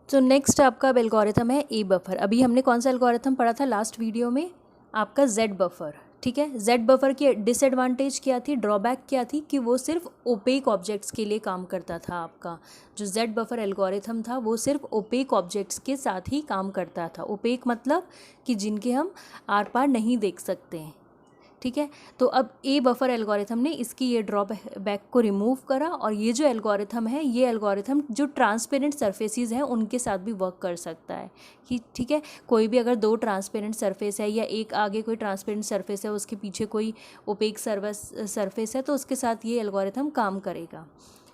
तो नेक्स्ट आपका अब एल्गोरिथम है ए बफर। अभी हमने कौन सा एल्गोरिथम पढ़ा था लास्ट वीडियो में? आपका जेड बफर। ठीक है, जेड बफर की डिसएडवांटेज क्या थी, ड्रॉबैक क्या थी कि वो सिर्फ ओपेक ऑब्जेक्ट्स के लिए काम करता था। आपका जो जेड बफर एल्गोरिथम था वो सिर्फ ओपेक ऑब्जेक्ट्स के साथ ही काम करता था। ओपेक मतलब कि जिनके हम आर पार नहीं देख सकते हैं। ठीक है, तो अब ए बफर एल्गोरिथम ने इसकी ये ड्रॉबैक को रिमूव करा, और ये जो एल्गोरिथम है ये एल्गोरिथम जो ट्रांसपेरेंट सरफेसेस हैं उनके साथ भी वर्क कर सकता है कि ठीक है, कोई भी अगर दो ट्रांसपेरेंट सरफेस है या एक आगे कोई ट्रांसपेरेंट सरफेस है उसके पीछे कोई ओपेक सरफेस है तो उसके साथ ये एल्गोरिथम काम करेगा।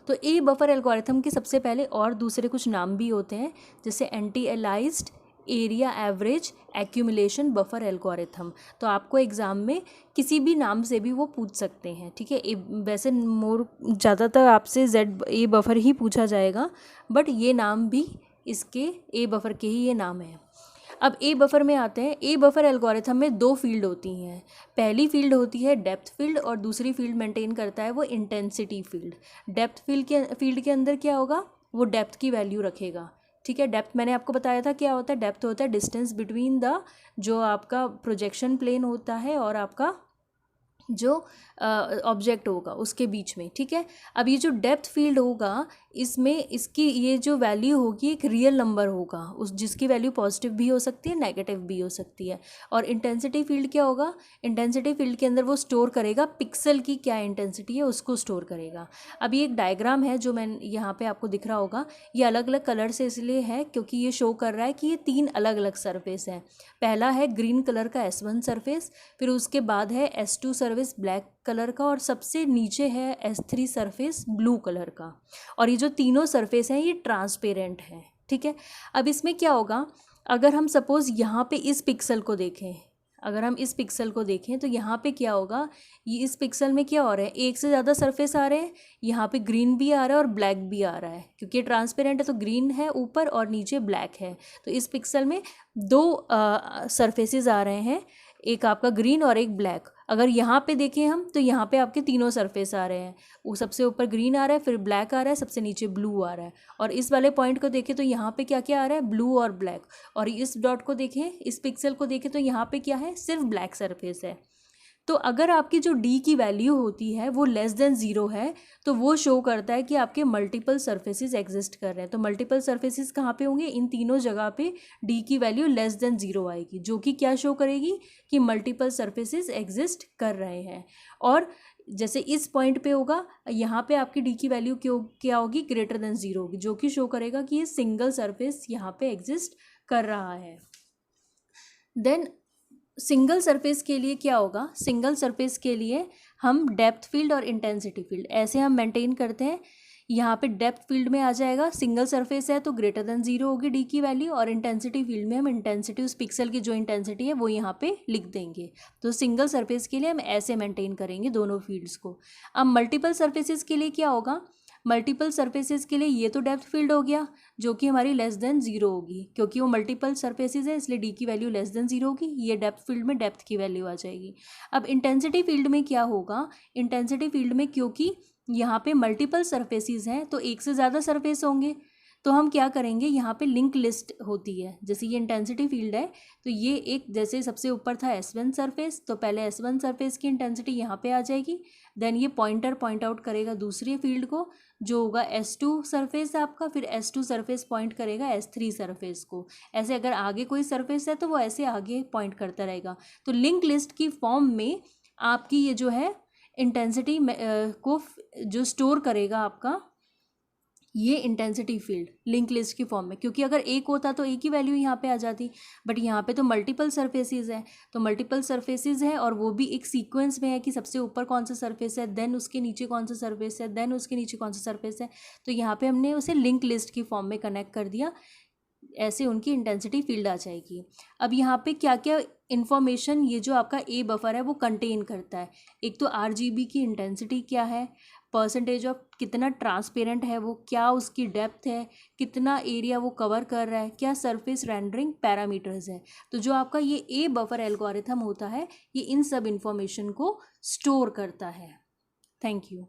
तो ए बफर एल्गोरिथम के सबसे पहले और दूसरे कुछ नाम भी होते हैं, जैसे anti aliased area average accumulation buffer algorithm. तो आपको एग्ज़ाम में किसी भी नाम से भी वो पूछ सकते हैं। ठीक है, वैसे ज़्यादातर आपसे जेड ए बफर ही पूछा जाएगा, बट ये नाम भी इसके ए बफर के ही ये नाम है। अब ए बफर में आते हैं। ए बफर एल्गोरिथम में दो फील्ड होती हैं। पहली फील्ड होती है डेप्थ फील्ड और दूसरी फील्ड मेंटेन करता है वो इंटेंसिटी फील्ड। डेप्थ फील्ड के अंदर क्या होगा, वो डेप्थ की वैल्यू रखेगा। ठीक है, डेप्थ मैंने आपको बताया था क्या होता है। डेप्थ होता है डिस्टेंस बिटवीन द जो आपका प्रोजेक्शन प्लेन होता है और आपका जो ऑब्जेक्ट होगा उसके बीच में। ठीक है, अब ये जो डेप्थ फील्ड होगा इसमें इसकी ये जो वैल्यू होगी एक रियल नंबर होगा, उस जिसकी वैल्यू पॉजिटिव भी हो सकती है नेगेटिव भी हो सकती है। और इंटेंसिटी फील्ड क्या होगा, इंटेंसिटी फील्ड के अंदर वो स्टोर करेगा पिक्सल की क्या इंटेंसिटी है उसको स्टोर करेगा। अब ये एक डायग्राम है जो मैं यहाँ पे आपको दिख रहा होगा, ये अलग अलग कलर से इसलिए है क्योंकि ये शो कर रहा है कि ये तीन अलग अलग सरफेस हैं। पहला है ग्रीन कलर का S1 सरफेस, फिर उसके बाद है S2 सरफेस ब्लैक कलर का, और सबसे नीचे है S3 सरफेस ब्लू कलर का। और ये जो तीनों सरफेस हैं ये ट्रांसपेरेंट हैं। ठीक है, अब इसमें क्या होगा, अगर हम सपोज़ यहाँ पे इस पिक्सल को देखें, अगर हम इस पिक्सल को देखें तो यहाँ पे क्या होगा, ये इस पिक्सल में क्या हो रहा है, एक से ज़्यादा सरफेस आ रहे हैं। यहाँ पे ग्रीन भी आ रहा है और ब्लैक भी आ रहा है, क्योंकि ट्रांसपेरेंट है तो ग्रीन है ऊपर और नीचे ब्लैक है। तो इस पिक्सल में दो सरफेसेस आ रहे हैं, एक आपका ग्रीन और एक ब्लैक। अगर यहाँ पे देखें हम तो यहाँ पे आपके तीनों सरफेस आ रहे हैं, वो सबसे ऊपर ग्रीन आ रहा है, फिर ब्लैक आ रहा है, सबसे नीचे ब्लू आ रहा है। और इस वाले पॉइंट को देखें तो यहाँ पे क्या क्या आ रहा है, ब्लू और ब्लैक। और इस डॉट को देखें, इस पिक्सल को देखें तो यहाँ पे क्या है, सिर्फ ब्लैक सरफेस है। तो अगर आपकी जो डी की वैल्यू होती है वो लेस देन 0 है तो वो शो करता है कि आपके मल्टीपल सरफेसेस एग्जिस्ट कर रहे हैं। तो मल्टीपल सरफेसेस कहाँ पे होंगे, इन तीनों जगह पे डी की वैल्यू लेस देन 0 आएगी, जो कि क्या शो करेगी कि मल्टीपल सरफेसेस एग्जिस्ट कर रहे हैं। और जैसे इस पॉइंट पे होगा, यहाँ पे आपकी डी की वैल्यू क्या होगी, ग्रेटर देन 0 होगी, जो कि शो करेगा कि ये सिंगल सरफेस यहाँ पे एग्जिस्ट कर रहा है। देन सिंगल सरफेस के लिए क्या होगा, सिंगल सरफेस के लिए हम डेप्थ फील्ड और इंटेंसिटी फील्ड ऐसे हम मेंटेन करते हैं। यहाँ पे डेप्थ फील्ड में आ जाएगा, सिंगल सरफेस है तो ग्रेटर देन 0 होगी डी की वैल्यू, और इंटेंसिटी फील्ड में हम इंटेंसिटी उस पिक्सल की जो इंटेंसिटी है वो यहाँ पे लिख देंगे। तो सिंगल सरफेस के लिए हम ऐसे मेंटेन करेंगे दोनों फील्ड्स को। अब मल्टीपल सरफेसेस के लिए क्या होगा, मल्टीपल सरफेसेस के लिए ये तो डेप्थ फील्ड हो गया जो कि हमारी लेस देन 0 होगी, क्योंकि वो मल्टीपल सरफेसेस है इसलिए डी की वैल्यू लेस देन 0 होगी, ये डेप्थ फील्ड में डेप्थ की वैल्यू आ जाएगी। अब इंटेंसिटी फील्ड में क्या होगा, इंटेंसिटी फील्ड में क्योंकि यहाँ पे मल्टीपल सरफेसेस हैं तो एक से ज़्यादा सरफेस होंगे, तो हम क्या करेंगे, यहाँ पे लिंक लिस्ट होती है। जैसे ये इंटेंसिटी फील्ड है तो ये एक, जैसे सबसे ऊपर था S1 सरफेस तो पहले S1 सरफेस की इंटेंसिटी यहाँ पे आ जाएगी। देन ये पॉइंटर पॉइंट आउट करेगा दूसरी फील्ड को जो होगा S2 सरफेस आपका, फिर S2 सरफेस पॉइंट करेगा S3 सरफेस को। ऐसे अगर आगे कोई सरफेस है तो वो ऐसे आगे पॉइंट करता रहेगा। तो लिंक लिस्ट की फॉर्म में आपकी ये जो है इंटेंसिटी को जो स्टोर करेगा आपका ये इंटेंसिटी फील्ड लिंक लिस्ट की फॉर्म में, क्योंकि अगर एक होता तो एक ही वैल्यू यहाँ पे आ जाती, बट यहाँ पे तो मल्टीपल सरफेसेस है, तो मल्टीपल सरफेसेस है और वो भी एक सीक्वेंस में है कि सबसे ऊपर कौन सा सरफेस है, देन उसके नीचे कौन सा सरफेस है, देन उसके नीचे कौन सा सरफेस है। तो यहाँ पे हमने उसे लिंक लिस्ट की फॉर्म में कनेक्ट कर दिया, ऐसे उनकी इंटेंसिटी फील्ड आ जाएगी। अब यहाँ पे क्या क्या इन्फॉर्मेशन ये जो आपका ए बफर है वो कंटेन करता है, एक तो RGB की इंटेंसिटी क्या है, परसेंटेज ऑफ कितना ट्रांसपेरेंट है वो, क्या उसकी डेप्थ है, कितना एरिया वो कवर कर रहा है, क्या सरफेस रेंडरिंग पैरामीटर्स है। तो जो आपका ये ए बफर एल्गोरिथम होता है ये इन सब इन्फॉर्मेशन को स्टोर करता है। Thank you.